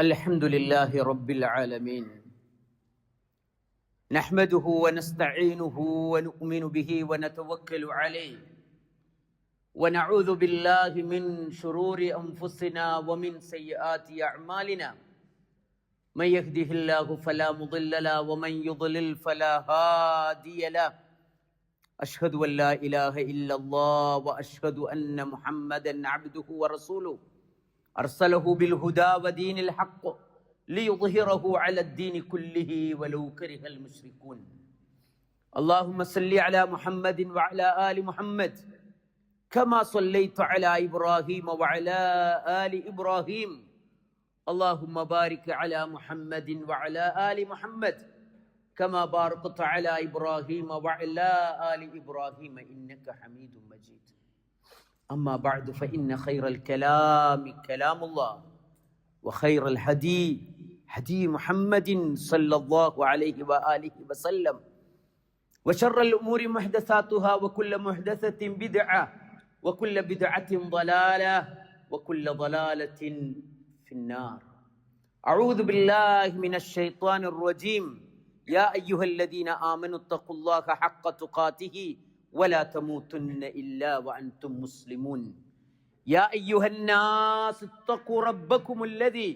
الحمد لله رب العالمين نحمده ونستعينه ونؤمن به ونتوكل عليه ونعوذ بالله من شرور أنفسنا ومن سيئات أعمالنا من يهده الله فلا مضل له ومن يضلل فلا هادي له أشهد أن لا إله إلا الله وأشهد أن محمدا عبده ورسوله أرسله بالهدى ودين الحق ليظهره على الدين كله ولو كره المشركون اللهم صل على محمد وعلى آل محمد كما صليت على إبراهيم وعلى آل إبراهيم اللهم بارك على محمد وعلى آل محمد كما باركت على إبراهيم وعلى آل إبراهيم إنك حميد مجيد أما بعد فإن خير الكلام كلام الله وخير الهدي هدي محمد صلى الله عليه وآله وسلم وشر الأمور محدثاتها وكل محدثة بدعة وكل بدعة ضلالة وكل ضلالة في النار أعوذ بالله من الشيطان الرجيم يا أيها الذين آمنوا اتقوا الله حق تقاته ولا تموتن إلا وأنتم مسلمون يا أيها الناس اتقوا ربكم الذي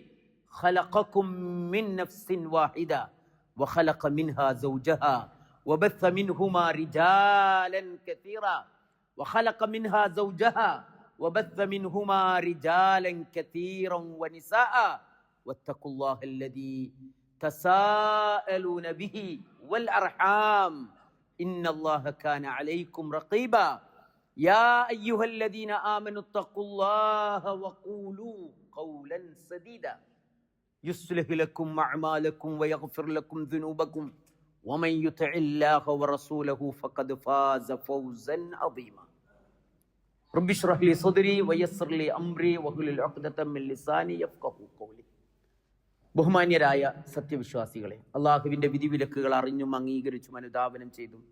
خلقكم من نفس واحدة وخلق منها زوجها وبث منهما رجالا كثيرا وخلق منها زوجها وبث منهما رجالا كثيرا ونساء واتقوا الله الذي تساءلون به والأرحام إن الله كان عليكم رقيبا يا أيها الذين آمنوا اتقوا الله وقولوا قولا سديدا يصلح لكم أعمالكم ويغفر لكم ذنوبكم ومن يطع الله ورسوله فقد فاز فوزا عظيما رب اشرح لي صدري ويسر لي أمري واحلل عقدة من لساني يفقهوا قولي. ബഹുമാന്യരായ സത്യവിശ്വാസികളെ, അള്ളാഹുവിൻ്റെ വിധിവിലക്കുകൾ അറിഞ്ഞും അംഗീകരിച്ചും അനുധാവനം ചെയ്തും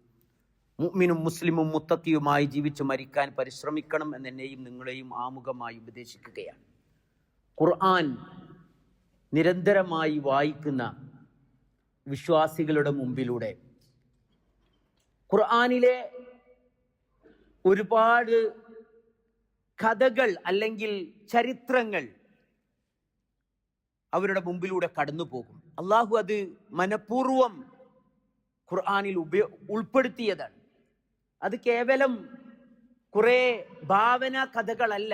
മുഅ്മിനും മുസ്ലിമും മുത്തഖിയുമായി ജീവിച്ചു മരിക്കാൻ പരിശ്രമിക്കണം എന്നെന്നെയും നിങ്ങളെയും ആമുഖമായി ഉപദേശിക്കുകയാണ്. ഖുർആൻ നിരന്തരമായി വായിക്കുന്ന വിശ്വാസികളുടെ മുമ്പിലൂടെ ഖുർആനിലെ ഒരുപാട് കഥകൾ അല്ലെങ്കിൽ ചരിത്രങ്ങൾ അവരുടെ മുമ്പിലൂടെ കടന്നു പോകും. അള്ളാഹു അത് മനഃപൂർവം ഖുർആനിൽ ഉൾപ്പെടുത്തിയതാണ്. അത് കേവലം കുറെ ഭാവന കഥകളല്ല.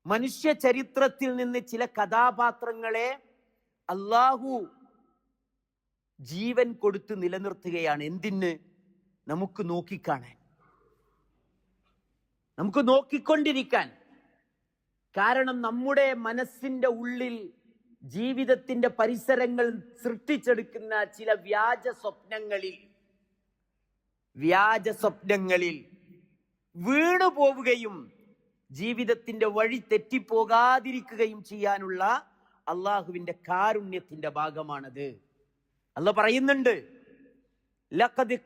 മനുഷ്യ ചരിത്രത്തിൽ നിന്ന് ചില കഥാപാത്രങ്ങളെ അള്ളാഹു ജീവൻ കൊടുത്ത് നിലനിർത്തുകയാണ്. എന്തിന്? നമുക്ക് നോക്കിക്കാണാൻ, നമുക്ക് നോക്കിക്കൊണ്ടിരിക്കാൻ. കാരണം നമ്മുടെ മനസ്സിന്റെ ഉള്ളിൽ ജീവിതത്തിന്റെ പരിസരങ്ങൾ സൃഷ്ടിച്ചെടുക്കുന്ന ചില വ്യാജ സ്വപ്നങ്ങളിൽ വീണു പോവുകയും ജീവിതത്തിന്റെ വഴി തെറ്റിപ്പോകാതിരിക്കുകയും ചെയ്യാനുള്ള അള്ളാഹുവിന്റെ കാരുണ്യത്തിന്റെ ഭാഗമാണത്. അള്ളാഹ് പറയുന്നുണ്ട്, ലഖദ്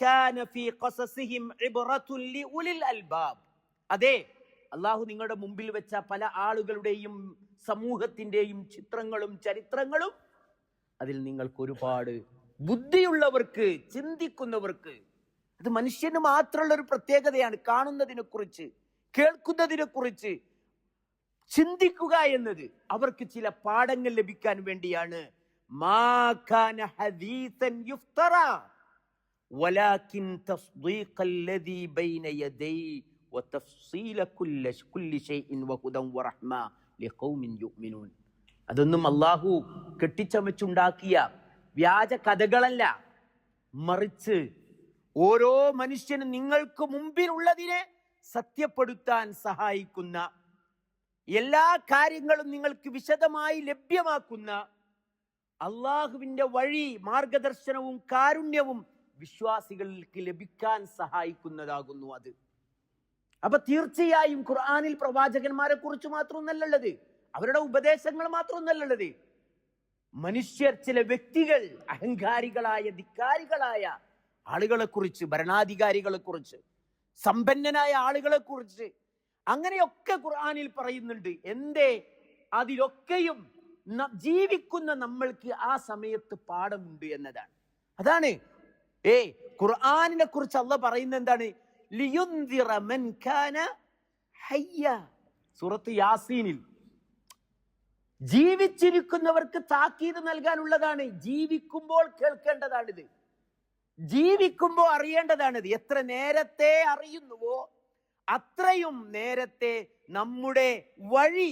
കാന ഫീ ഖസസിഹിം ഇബ്റത്തുൻ ലിഉലിൽ അൽബാബ്. അതെ, അള്ളാഹു നിങ്ങളുടെ മുമ്പിൽ വെച്ച പല ആളുകളുടെയും സമൂഹത്തിന്റെയും ചിത്രങ്ങളും ചരിത്രങ്ങളും അതിൽ നിങ്ങൾക്ക് ഒരുപാട് ബുദ്ധിയുള്ളവർക്ക്, ചിന്തിക്കുന്നവർക്ക്, അത് മനുഷ്യന് മാത്രമുള്ള ഒരു പ്രത്യേകതയാണ്. കാണുന്നതിനെ കുറിച്ച്, കേൾക്കുന്നതിനെ കുറിച്ച് ചിന്തിക്കുക എന്നത് അവർക്ക് ചില പാഠങ്ങൾ ലഭിക്കാൻ വേണ്ടിയാണ്. മാ കാന ഹദീസൻ യുഫ്തറ വലാകിൻ തസ്ദീഖല്ലദീ ബൈന യദൈഹി വതഫ്സീല കുല്ലി ശൈഇൻ വഹുദൻ വറഹ്മ ലിഖൗമിൻ യുഅ്മിനൂൻ. അതൊന്നും അല്ലാഹു കെട്ടിച്ചമച്ചുണ്ടാക്കിയ വ്യാജ കഥകളല്ല, മറിച്ച് ഓരോ മനുഷ്യനും നിങ്ങൾക്ക് മുമ്പിലുള്ളതിനെ സത്യപ്പെടുത്താൻ സഹായിക്കുന്ന, എല്ലാ കാര്യങ്ങളും നിങ്ങൾക്ക് വിശദമായി ലഭ്യമാക്കുന്ന അള്ളാഹുവിന്റെ വഴി, മാർഗദർശനവും കാരുണ്യവും വിശ്വാസികൾക്ക് ലഭിക്കാൻ സഹായിക്കുന്നതാകുന്നു അത്. അപ്പൊ തീർച്ചയായും ഖുർആനിൽ പ്രവാചകന്മാരെ കുറിച്ച് മാത്രമൊന്നല്ലുള്ളത്, അവരുടെ ഉപദേശങ്ങൾ മാത്രമൊന്നല്ലുള്ളത്. മനുഷ്യർ, ചില വ്യക്തികൾ, അഹങ്കാരികളായ ധിക്കാരികളായ ആളുകളെ കുറിച്ച്, ഭരണാധികാരികളെ കുറിച്ച്, സമ്പന്നനായ ആളുകളെ കുറിച്ച്, അങ്ങനെയൊക്കെ ഖുർആനിൽ പറയുന്നുണ്ട്. എന്തേ? അതിലൊക്കെയും ജീവിക്കുന്ന നമ്മൾക്ക് ആ സമയത്ത് പാഠമുണ്ട് എന്നതാണ്. അതാണ് ഖുർആനിനെ കുറിച്ച് അല്ലാഹ് പറയുന്നത് എന്താണ്? ലിയുൻദിറ മൻ കാന ഹയ്യ. സൂറത്ത് യാസീനിൽ ജീവിച്ചിരിക്കുന്നവർക്ക് താക്കീത് നൽകാനുള്ളതാണ്. ജീവിക്കുമ്പോൾ കേൾക്കേണ്ടതാണിത്, ജീവിക്കുമ്പോൾ അറിയേണ്ടതാണിത്. എത്ര നേരത്തെ അറിയുന്നുവോ അത്രയും നേരത്തെ നമ്മുടെ വഴി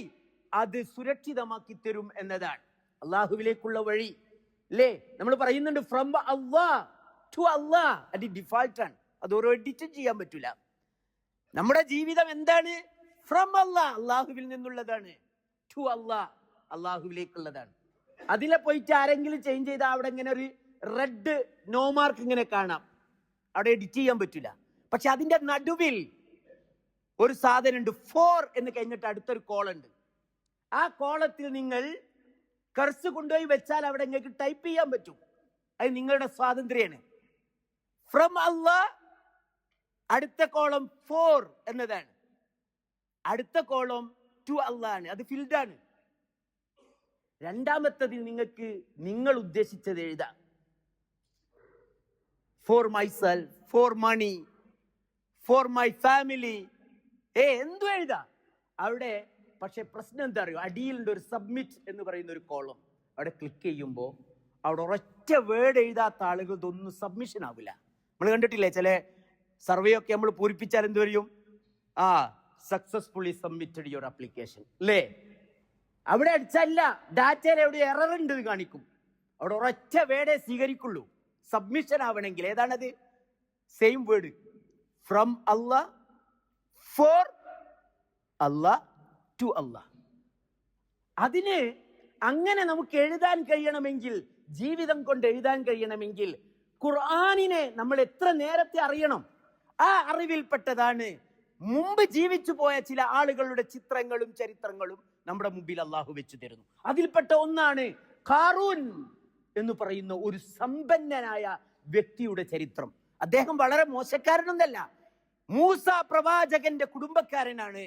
അത് സുരക്ഷിതമാക്കി തരും എന്നതാണ്. അള്ളാഹുവിലേക്കുള്ള വഴി അല്ലേ നമ്മൾ പറയുന്നുണ്ട്, ഫ്രം അല്ലാഹ് ടു അല്ലാഹ്. അത് ഡിഫാൾട്ട് ആണ്, അത് ഒരു എഡിറ്റും ചെയ്യാൻ പറ്റൂല. നമ്മുടെ ജീവിതം എന്താണ്? ഫ്രം അല്ലാഹ്, അള്ളാഹുവിൽ നിന്നുള്ളതാണ്. ടു അല്ലാഹ്, അള്ളാഹുവിലേക്കുള്ളതാണ്. അതിലെ പോയിട്ട് ആരെങ്കിലും ചേഞ്ച് ചെയ്താൽ അവിടെ ഇങ്ങനെ ഒരു റെഡ് നോ മാർക്ക് ഇങ്ങനെ കാണാം, അവിടെ എഡിറ്റ് ചെയ്യാൻ പറ്റില്ല. പക്ഷെ അതിന്റെ നടുവിൽ ഒരു സാധനം ഉണ്ട്, 4 എന്ന് കഴിഞ്ഞിട്ട് അടുത്തൊരു കോളുണ്ട്. ആ കോളത്തിൽ നിങ്ങൾ കർസ് കൊണ്ടുപോയി വെച്ചാൽ അവിടെ നിങ്ങൾക്ക് ടൈപ്പ് ചെയ്യാൻ പറ്റും. അത് നിങ്ങളുടെ സ്വാതന്ത്ര്യമാണ്. ഫ്രം അല്ലാഹ് അടുത്ത കോളം 4 എന്നതാണ്, അടുത്ത കോളം ടു അല്ലാഹ് ആണ്, അത് ഫിൽഡ് ആണ്. രണ്ടാമത്തതിൽ നിങ്ങൾക്ക് നിങ്ങൾ ഉദ്ദേശിച്ചത് എഴുതാം. For myself, for money, for my family, എന്തു എഴുതാം അവിടെ. പക്ഷെ പ്രശ്നം എന്താ അറിയോ? അടിയിലുണ്ട് ഒരു സബ്മിറ്റ് എന്ന് പറയുന്ന ഒരു കോളം. അവിടെ ക്ലിക്ക് ചെയ്യുമ്പോൾ അവിടെ ഒരൊറ്റ വേർഡ് എഴുതാത്ത ആളുകൾ ഇതൊന്നും സബ്മിഷൻ ആവില്ല. നമ്മൾ കണ്ടിട്ടില്ലേ ചില സർവേ ഒക്കെ നമ്മൾ പൂരിപ്പിച്ചാൽ എന്ത് വരും? സക്സസ്ഫുള്ളി സബ്മിറ്റഡ് യുവർ ആപ്ലിക്കേഷൻ അല്ലേ? അവിടെ അടിച്ചല്ല, ഡാറ്റയിൽ എവിടെ എറർ ഉണ്ട് കാണിക്കും. അവിടെ ഒരൊറ്റ വേർഡേ സ്വീകരിക്കുള്ളൂ. സബ്മിഷൻ ആവണമെങ്കിൽ ഏതാണത്? Same word, from Allah, for Allah, to Allah. അതിന് അങ്ങനെ നമുക്ക് എഴുതാൻ കഴിയണമെങ്കിൽ, ജീവിതം കൊണ്ട് എഴുതാൻ കഴിയണമെങ്കിൽ ഖുർആനിനെ നമ്മൾ എത്ര നേരത്തെ അറിയണം. ആ അറിവിൽപ്പെട്ടതാണ് മുമ്പ് ജീവിച്ചു പോയ ചില ആളുകളുടെ ചിത്രങ്ങളും ചരിത്രങ്ങളും നമ്മുടെ മുമ്പിൽ അള്ളാഹു വെച്ചു തരുന്നു. അതിൽപ്പെട്ട ഒന്നാണ് ഖാറൂൻ എന്ന് പറയുന്ന ഒരു സമ്പന്നനായ വ്യക്തിയുടെ ചരിത്രം. അദ്ദേഹം വളരെ മോശക്കാരനൊന്നല്ല, മൂസ പ്രവാചകന്റെ കുടുംബക്കാരനാണ്.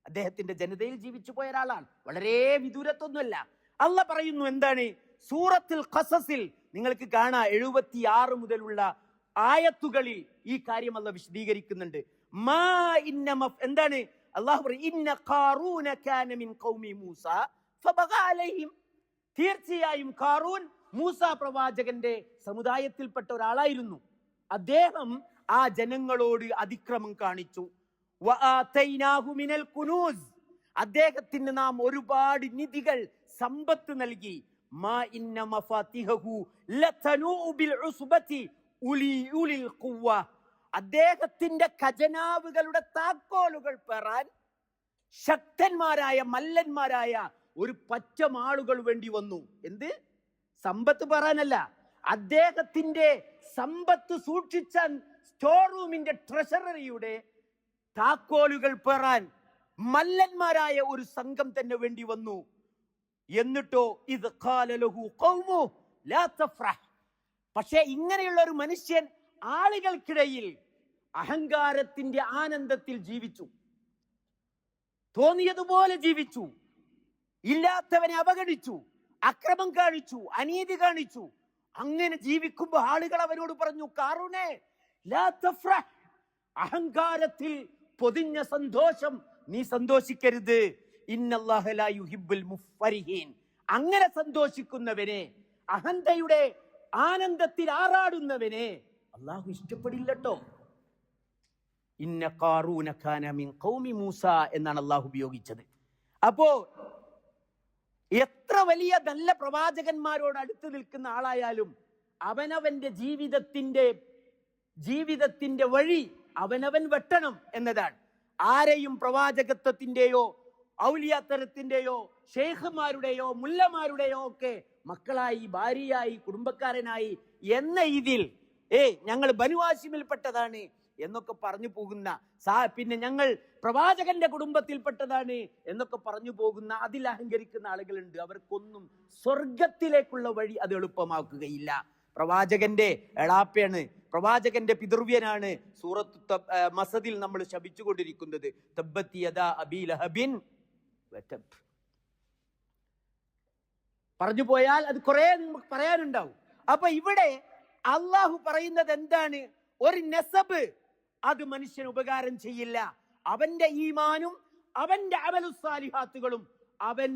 അദ്ദേഹത്തിന്റെ ജനതയിൽ ജീവിച്ചു പോയ ഒരാളാണ്, വളരെ വിദൂരത്തൊന്നുമല്ല. അള്ളാഹ് പറയുന്നു എന്താണ്? സൂറത്തുൽ ഖസസിൽ നിങ്ങൾക്ക് കാണാം 76 മുതലുള്ള ആയത്തുകളിൽ ഈ കാര്യം അള്ളാഹ് വിശദീകരിക്കുന്നുണ്ട്. എന്താണ് അള്ളാഹു പറയും? ഇന്ന ഖാറൂന കാന മിൻ ഖൗമി മൂസ ഫബഗ അലൈഹിം. തീർച്ചയായും ഖാറൂൻ മൂസ പ്രവാചകന്റെ സമുദായത്തിൽപ്പെട്ട ഒരാളായിരുന്നു. അദ്ദേഹം ആ ജനങ്ങളോട് അതിക്രമം കാണിച്ചു. വആതൈനാഹു മിനൽ കുനൂസ്. അദ്ദേഹത്തിന് നാം ഒരുപാട് നിധികൾ, സമ്പത്ത് നൽകി. മാ ഇന്ന മഫാതിഹു ലതനൂ ബിൽ ഉസ്ബതി ഉലിൽ ഖുവ്വ. അദ്ദേഹത്തിന്റെ ഖജനാവുകളുടെ താക്കോലുകൾ പെറാൻ ശക്തന്മാരായ മല്ലന്മാരായ ഒരു പറ്റം ആളുകൾ വേണ്ടി വന്നു. എന്ത്? സമ്പത്ത് പെറാനല്ല, അദ്ദേഹത്തിന്റെ സമ്പത്ത് സൂക്ഷിച്ച സ്റ്റോർ റൂമിന്റെ ട്രഷറിയുടെ താക്കോലുകൾ പെറാൻ മല്ലന്മാരായ ഒരു സംഘം തന്നെ വേണ്ടി വന്നു. എന്നിട്ടോ ഇത് ഖാല ലഹു ഖൗമു ലാ തഫ്രഹ്. പക്ഷേ ഇങ്ങനെയുള്ള ഒരു മനുഷ്യൻ ആളുകൾക്കിടയിൽ അഹങ്കാരത്തിന്റെ ആനന്ദത്തിൽ ജീവിച്ചു, തോന്നിയതുപോലെ ജീവിച്ചു, ഇല്ലാത്തവനെ അവഗണിച്ചു, അക്രമം കാണിച്ചു, അനീതി കാണിച്ചു. അങ്ങനെ ജീവിക്കുമ്പോൾ ആളുകൾ അവനോട് പറഞ്ഞു, ഖാറൂനേ ലാ തഫ്രഹ്, അഹങ്കാരത്തിൽ പൊതിഞ്ഞ സന്തോഷം നീ സന്തോഷിക്കരുത്. ഇന്നല്ലാഹ ലാ യുഹിബ്ബുൽ മുഫ്ഫരിഹീൻ. അങ്ങനെ സന്തോഷിക്കുന്നവനെ, അഹന്തയുടെ ആനന്ദത്തിൽ ആറാടുന്നവനെ അള്ളാഹു ഇഷ്ടപ്പെടില്ലട്ടോ. ഇന്ന ഖാറൂന കാന മിൻ ഖൗമി മൂസ എന്നാണ് അള്ളാഹു ഉപയോഗിച്ചത്. അപ്പോ എത്ര വലിയ നല്ല പ്രവാചകന്മാരോട് അടുത്ത് നിൽക്കുന്ന ആളായാലും അവനവന്റെ ജീവിതത്തിന്റെ വഴി അവനവൻ വെട്ടണം എന്നതാണ്. ആരെയും പ്രവാചകത്വത്തിന്റെയോ ഔലിയാത്തരത്തിന്റെയോ ഷെയ്ഖുമാരുടെയോ മുല്ലമാരുടെയോ ഒക്കെ മക്കളായി, ഭാര്യയായി, കുടുംബക്കാരനായി എന്ന ഇതിൽ ഞങ്ങൾ ബനു ഹാശിമിൽപ്പെട്ടതാണ് എന്നൊക്കെ പറഞ്ഞു പോകുന്ന, പിന്നെ ഞങ്ങൾ പ്രവാചകന്റെ കുടുംബത്തിൽപ്പെട്ടതാണ് എന്നൊക്കെ പറഞ്ഞു പോകുന്ന, അതിൽ അഹങ്കരിക്കുന്ന ആളുകളുണ്ട്. അവർക്കൊന്നും സ്വർഗത്തിലേക്കുള്ള വഴി അത് എളുപ്പമാക്കുകയില്ല. പ്രവാചകന്റെ എളാപ്പയാണ്, പ്രവാചകന്റെ പിതൃവ്യനാണ് സൂറത്ത് മസദിൽ നമ്മൾ ശപിച്ചുകൊണ്ടിരിക്കുന്നത്. തബ്ബത് യദാ അബീ ലഹബിൻ വതബ്. പറഞ്ഞു പോയാൽ അത് കുറെ നമുക്ക് പറയാനുണ്ടാവും. അപ്പൊ ഇവിടെ അള്ളാഹു പറയുന്നത് എന്താണ്? ഒരു നെസബ് അത് മനുഷ്യന് ഉപകാരം ചെയ്യില്ല. അവന്റെ ഈമാനും അവന്റെ അമലുസ്സാലിഹാത്തുകളും അവൻ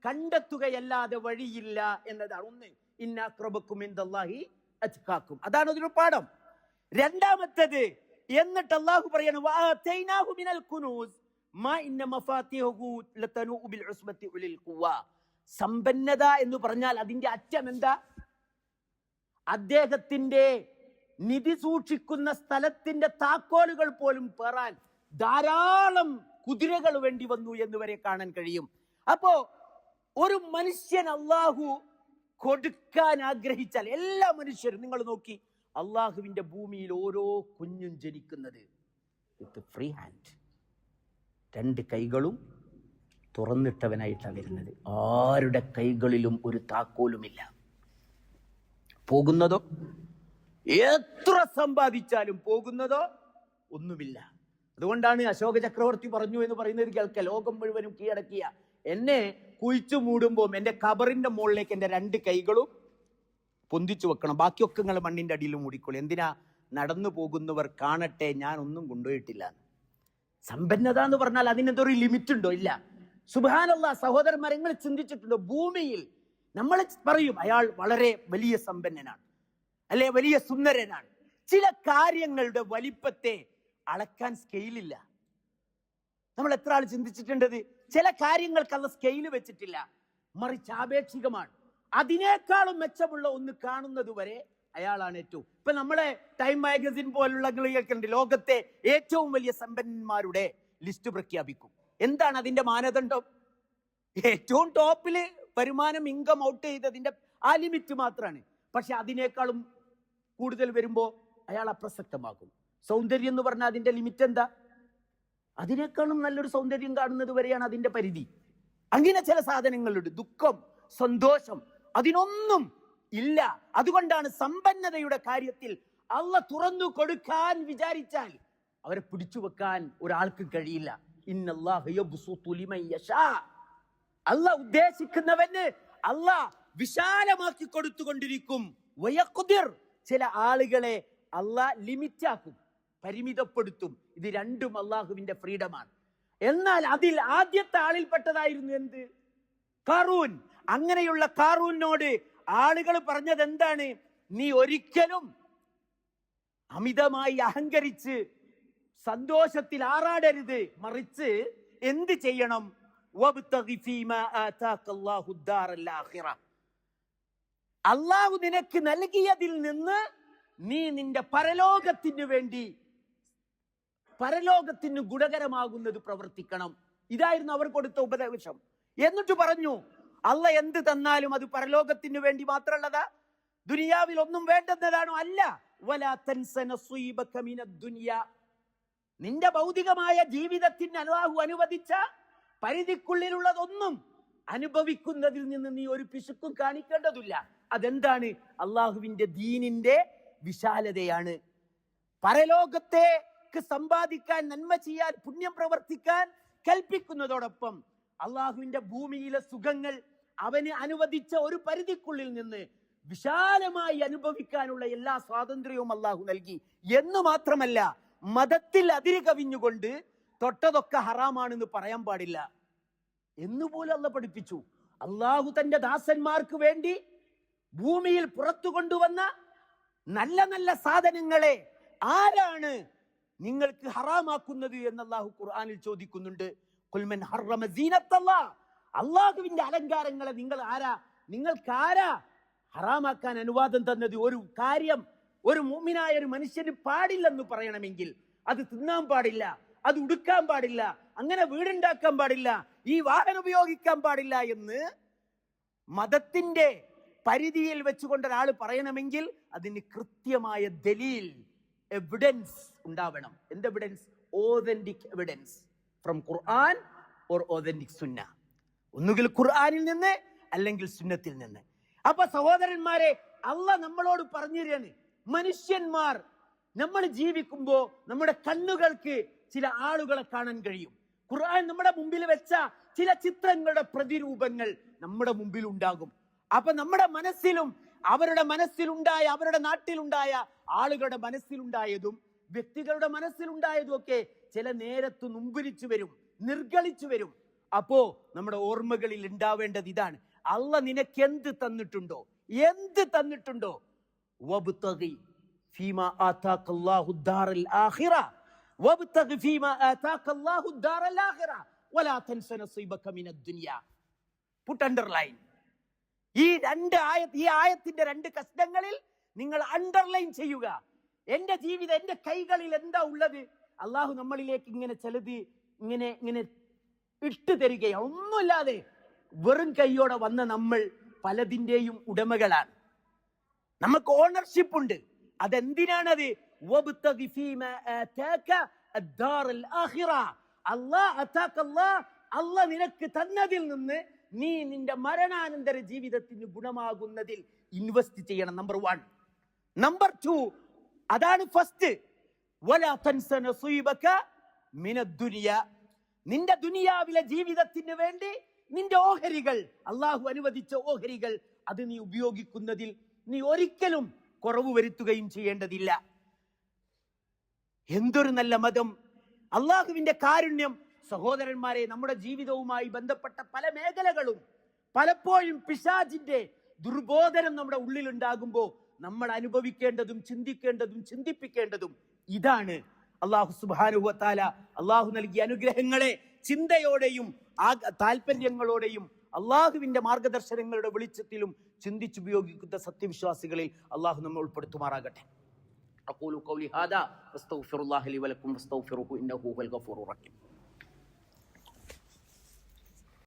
കണ്ടെത്തുകയല്ലാതെ വഴിയില്ല എന്നതാണ്. ഒന്ന്, ഇന്ന അക്രമക്കും ഇൻദല്ലാഹി അത്ഖാക്കും, അതാണ് അതിന്റെ പാഠം. രണ്ടാമത്തേത്, എന്നിട്ട് അള്ളാഹു പറയാണ് വആതൈനാഹു മിനൽ കുനൂസ് മാ ഇന്ന മഫാത്തിഹു ലതനൂ ബിൽ ഉസ്ബത്തി ഉലിൽ ഖുവ. സമ്പന്നത എന്ന് പറഞ്ഞാൽ അതിന്റെ അറ്റം എന്താ? അദ്ദേഹത്തിന്റെ നിധി സൂക്ഷിക്കുന്ന സ്ഥലത്തിന്റെ താക്കോലുകൾ പോലും പേറാൻ ധാരാളം കുതിരകൾ വേണ്ടി വന്നു എന്ന് വരെ കാണാൻ കഴിയും. അപ്പോ ഒരു മനുഷ്യൻ അള്ളാഹു കൊടുക്കാൻ ആഗ്രഹിച്ചാൽ, എല്ലാ മനുഷ്യരും നിങ്ങൾ നോക്കി, അള്ളാഹുവിന്റെ ഭൂമിയിൽ ഓരോ കുഞ്ഞും ജനിക്കുന്നത് വിത്ത് ഫ്രീ ഹാൻഡ്, രണ്ട് കൈകളും തുറന്നിട്ടവനായിട്ടാണ് വരുന്നത്. ആരുടെ കൈകളിലും ഒരു താക്കോലുമില്ല. പോകുന്നതോ എത്ര സമ്പാദിച്ചാലും പോകുന്നതോ ഒന്നുമില്ല. അതുകൊണ്ടാണ് അശോക ചക്രവർത്തി പറഞ്ഞു എന്ന് പറയുന്നത് കേൾക്ക, ലോകം മുഴുവനും കീഴടക്കിയ എന്നെ കുഴിച്ചു മൂടുമ്പോൾ എന്റെ ഖബറിന്റെ മുകളിലേക്ക് എന്റെ രണ്ട് കൈകളും പൊന്തിച്ചു വെക്കണം, ബാക്കിയൊക്കെ നിങ്ങൾ മണ്ണിന്റെ അടിയിൽ മൂടിക്കോളൂ. എന്തിനാ? നടന്നു പോകുന്നവർ കാണട്ടെ, ഞാൻ ഒന്നും കൊണ്ടുപോയിട്ടില്ല. സമ്പന്നത എന്ന് പറഞ്ഞാൽ അതിനെന്തൊരു ലിമിറ്റ് ഉണ്ടോ? ഇല്ല. സുബ്ഹാനല്ലാഹ്, സഹോദരന്മാരെ, നിങ്ങൾ ചിന്തിച്ചിട്ടുണ്ടോ? ഭൂമിയിൽ നമ്മൾ പറയും അയാൾ വളരെ വലിയ സമ്പന്നനാണ്, അല്ലെ വലിയ സുന്ദരനാണ്. ചില കാര്യങ്ങളുടെ വലിപ്പത്തെ അളക്കാൻ സ്കെയിലില്ല. നമ്മൾ എത്ര ആൾ ചിന്തിച്ചിട്ടുണ്ടത്? ചില കാര്യങ്ങൾക്ക് അത് സ്കെയില് വെച്ചിട്ടില്ല, മറിച്ച് ആപേക്ഷികമാണ്. അതിനേക്കാളും മെച്ചമുള്ള ഒന്ന് കാണുന്നത് വരെ അയാളാണ് ഏറ്റവും. ഇപ്പൊ നമ്മളെ ടൈം മാഗസിൻ പോലുള്ള കേൾക്കുന്നുണ്ട്, ലോകത്തെ ഏറ്റവും വലിയ സമ്പന്നന്മാരുടെ ലിസ്റ്റ് പ്രഖ്യാപിക്കും. എന്താണ് അതിന്റെ മാനദണ്ഡം? ഏറ്റവും ടോപ്പില് വരുമാനം, ഇൻകം ഔട്ട് ചെയ്തതിന്റെ ആ ലിമിറ്റ് മാത്രമാണ്. പക്ഷെ അതിനേക്കാളും കൂടുതൽ വരുമ്പോ അയാൾ അപ്രസക്തമാകും. സൗന്ദര്യം എന്ന് പറഞ്ഞാൽ അതിന്റെ ലിമിറ്റ് എന്താ? അതിനേക്കാളും നല്ലൊരു സൗന്ദര്യം കാണുന്നത് വരെയാണ് അതിന്റെ പരിധി. അങ്ങനെ ചില സാധനങ്ങളുണ്ട്. ദുഃഖം, സന്തോഷം, അതിനൊന്നും ഇല്ല. അതുകൊണ്ടാണ് സമ്പന്നതയുടെ കാര്യത്തിൽ അള്ളാഹ് തുറന്നു കൊടുക്കാൻ വിചാരിച്ചാൽ അവരെ പിടിച്ചു വെക്കാൻ ഒരാൾക്ക് കഴിയില്ല. ഇന്നല്ലാഹു യബ്സുതു ലിമൻ യശാ. അള്ളാഹ് ഉദ്ദേശിക്കുന്നവന് അള്ളാഹ് വിശാലമാക്കി കൊടുത്തുകൊണ്ടിരിക്കും. വയഖ്ദിർ, ചില ആളുകളെ അള്ളാഹ് ലിമിറ്റ് ആക്കും, പരിമിതപ്പെടുത്തും. ഇത് രണ്ടും അള്ളാഹുവിന്റെ ഫ്രീഡമാണ്. എന്നാൽ അതിൽ ആദ്യത്തെ ആളിൽപ്പെട്ടതായിരുന്നു എന്ത്? ഖാറൂൻ. അങ്ങനെയുള്ള ഖാറൂനോട് ആളുകൾ പറഞ്ഞത് എന്താണ്? നീ ഒരിക്കലും അമിതമായി അഹങ്കരിച്ച് സന്തോഷത്തിൽ ആറാടരുത്, മറിച്ച് എന്ത് ചെയ്യണം? അള്ളാഹു നിനക്ക് നൽകിയതിൽ നിന്ന് നീ നിന്റെ പരലോകത്തിന് വേണ്ടി, പരലോകത്തിന് ഗുണകരമാകുന്നത് പ്രവർത്തിക്കണം. ഇതായിരുന്നു അവർ കൊടുത്ത ഉപദേശം. എന്നിട്ട് പറഞ്ഞു, അള്ളാഹ് എന്ത് തന്നാലും അത് പരലോകത്തിന് വേണ്ടി മാത്രമുള്ളതാ? ദുനിയാവിൽ ഒന്നും വേണ്ടെന്നതാണോ? അല്ല. വലാ തൻസ നസീബക മിനദ് ദുനിയ. നിന്റെ ഭൗതികമായ ജീവിതത്തിന് അല്ലാഹു അനുവദിച്ച പരിധിക്കുള്ളിലുള്ളതൊന്നും അനുഭവിക്കുന്നതിൽ നിന്ന് നീ ഒരു പിശുക്കും കാണിക്കേണ്ടതില്ല. അതെന്താണ്? അള്ളാഹുവിന്റെ ദീനിന്റെ വിശാലതയാണ്. പരലോകത്തേക്ക് സമ്പാദിക്കാൻ, നന്മ ചെയ്യാൻ, പുണ്യം പ്രവർത്തിക്കാൻ കൽപ്പിക്കുന്നതോടൊപ്പം അള്ളാഹുവിന്റെ ഭൂമിയിലെ സുഖങ്ങൾ അവന് അനുവദിച്ച ഒരു പരിധിക്കുള്ളിൽ നിന്ന് വിശാലമായി അനുഭവിക്കാനുള്ള എല്ലാ സ്വാതന്ത്ര്യവും അള്ളാഹു നൽകി. എന്ന് മാത്രമല്ല, മതത്തിൽ അതിര് കവിഞ്ഞുകൊണ്ട് തൊട്ടതൊക്കെ ഹറാമാണെന്ന് പറയാൻ പാടില്ല എന്നുപോലും അള്ളാഹ് പഠിപ്പിച്ചു. അള്ളാഹു തന്റെ ദാസന്മാർക്ക് വേണ്ടി ഭൂമിയിൽ പുറത്തു കൊണ്ടുവന്ന നല്ല നല്ല സാധനങ്ങളെ ആരാണ് നിങ്ങൾക്ക് ഹറാമാക്കുന്നത് എന്ന് അള്ളാഹു ഖുർആനിൽ ചോദിക്കുന്നുണ്ട്. ഖുൽമൻ ഹറമ സീനത്തല്ലാഹ്. അള്ളാഹുവിന്റെ അലങ്കാരങ്ങളെ നിങ്ങൾക്ക് ആരാ ഹറാമാക്കാൻ അനുവാദം തന്നത്? ഒരു കാര്യം ഒരു മുഅ്മിനായ ഒരു മനുഷ്യന് പാടില്ലെന്ന് പറയണമെങ്കിൽ അത് തിന്നാൻ പാടില്ല, അത് ഉടുക്കാൻ പാടില്ല, അങ്ങനെ വീടുണ്ടാക്കാൻ പാടില്ല, ഈ വാഹനം ഉപയോഗിക്കാൻ പാടില്ല എന്ന് മതത്തിന്റെ പരിധിയിൽ വെച്ചുകൊണ്ട് ഒരാൾ പറയണമെങ്കിൽ അതിന് കൃത്യമായ ദലീൽ, എവിഡൻസ് ഉണ്ടാവണം. എന്ത് evidence? Authentic evidence from Quran or authentic sunnah. ഒന്നുകിൽ ഖുർആനിൽ നിന്ന് അല്ലെങ്കിൽ സുന്നത്തിൽ നിന്ന്. അപ്പൊ സഹോദരന്മാരെ, അള്ളാഹ് നമ്മളോട് പറഞ്ഞു തരികയാണ്, മനുഷ്യന്മാർ നമ്മൾ ജീവിക്കുമ്പോ നമ്മുടെ കണ്ണുകൾക്ക് ചില ആളുകളെ കാണാൻ കഴിയും. ഖുർആൻ നമ്മുടെ മുമ്പിൽ വെച്ച ചില ചിത്രങ്ങളുടെ പ്രതിരൂപങ്ങൾ നമ്മുടെ മുമ്പിൽ ഉണ്ടാകും. അപ്പൊ നമ്മുടെ മനസ്സിലും അവരുടെ മനസ്സിലുണ്ടായ, അവരുടെ നാട്ടിലുണ്ടായ ആളുകളുടെ മനസ്സിലുണ്ടായതും വ്യക്തികളുടെ മനസ്സിലുണ്ടായതും ഒക്കെ ചില നേരത്ത് നുമ്പുരിച്ചു വരും, നിർഗളിച്ചു വരും. അപ്പോ നമ്മുടെ ഓർമ്മകളിൽ ഉണ്ടാവേണ്ടത് ഇതാണ്: അള്ളാഹ് നിനക്ക് എന്ത് തന്നിട്ടുണ്ടോ, എന്ത് തന്നിട്ടുണ്ടോ, വബ്തഗി ഫീമാ ആതാകല്ലാഹു ദാറൽ ആഖിറ, വബ്തഗി ഫീമാ ആതാകല്ലാഹു ദാറൽ ആഖിറ വലാ തൻസ നസീബക മിനദ് ദുനിയ. പുട്ട് അണ്ടർലൈൻ. ഈ ആയത്തിന്റെ രണ്ട് കഷ്ണങ്ങളിൽ നിങ്ങൾ അണ്ടർലൈൻ ചെയ്യുക. എന്റെ ജീവിതം, എന്റെ കൈകളിൽ എന്താ ഉള്ളത്? അള്ളാഹു നമ്മളിലേക്ക് ഇങ്ങനെ ചിലത് ഇങ്ങനെ ഇങ്ങനെ ഇട്ടു തരികയാണ്. ഒന്നുമില്ലാതെ വെറും കൈയോടെ വന്ന നമ്മൾ പലതിന്റെയും ഉടമകളാണ്. നമുക്ക് ഓണർഷിപ്പ് ഉണ്ട്. അതെന്തിനാണത്? അള്ളാഹ് നിനക്ക് തന്നതിൽ നിന്ന് നീ നിന്റെ മരണാനന്തര ജീവിതത്തിന് ഗുണമാകുന്നതിൽ ഇൻവെസ്റ്റ് ചെയ്യണം. നമ്പർ 1. നമ്പർ 2, അതാണ് ഫസ്റ്റ്. വലാ തൻസ നസീബക മിനദ് ദുനിയ. നിന്റെ ദുനിയാവിലെ ജീവിതത്തിന് വേണ്ടി നിന്റെ ഓഹരികൾ, അള്ളാഹു അനുവദിച്ച ഓഹരികൾ, അത് നീ ഉപയോഗിക്കുന്നതിൽ നീ ഒരിക്കലും കുറവ് വരുത്തുകയും ചെയ്യേണ്ടതില്ല. എന്തൊരു നല്ല മതം! അള്ളാഹുവിന്റെ കാരുണ്യം. സഹോദരന്മാരെ, നമ്മുടെ ജീവിതവുമായി ബന്ധപ്പെട്ട പല മേഖലകളും പലപ്പോഴും പിശാചിന്റെ ദുർബോധനം നമ്മുടെ ഉള്ളിലുണ്ടാകുമ്പോൾ നമ്മൾ അനുഭവിക്കേണ്ടതും ചിന്തിക്കേണ്ടതും ചിന്തിപ്പിക്കേണ്ടതും ഇതാണ്. അള്ളാഹു സുബ്ഹാനഹു വ തആല അള്ളാഹു നൽകിയ അനുഗ്രഹങ്ങളെ ചിന്തയോടെയും താല്പര്യങ്ങളോടെയും അള്ളാഹുവിന്റെ മാർഗദർശനങ്ങളുടെ വെളിച്ചത്തിലും ചിന്തിച്ചുപയോഗിക്കുന്ന സത്യവിശ്വാസികളിൽ അള്ളാഹു നമ്മെ ഉൾപ്പെടുത്തുമാറാകട്ടെ. അഖൂലു ഖൗലി ഹാദാ വസ്തഗ്ഫിറുല്ലാഹ ലി വലക്കും വസ്തഗ്ഫിറുഹു ഇന്നഹു ഹുവൽ ഗഫൂറുർ റഹീം.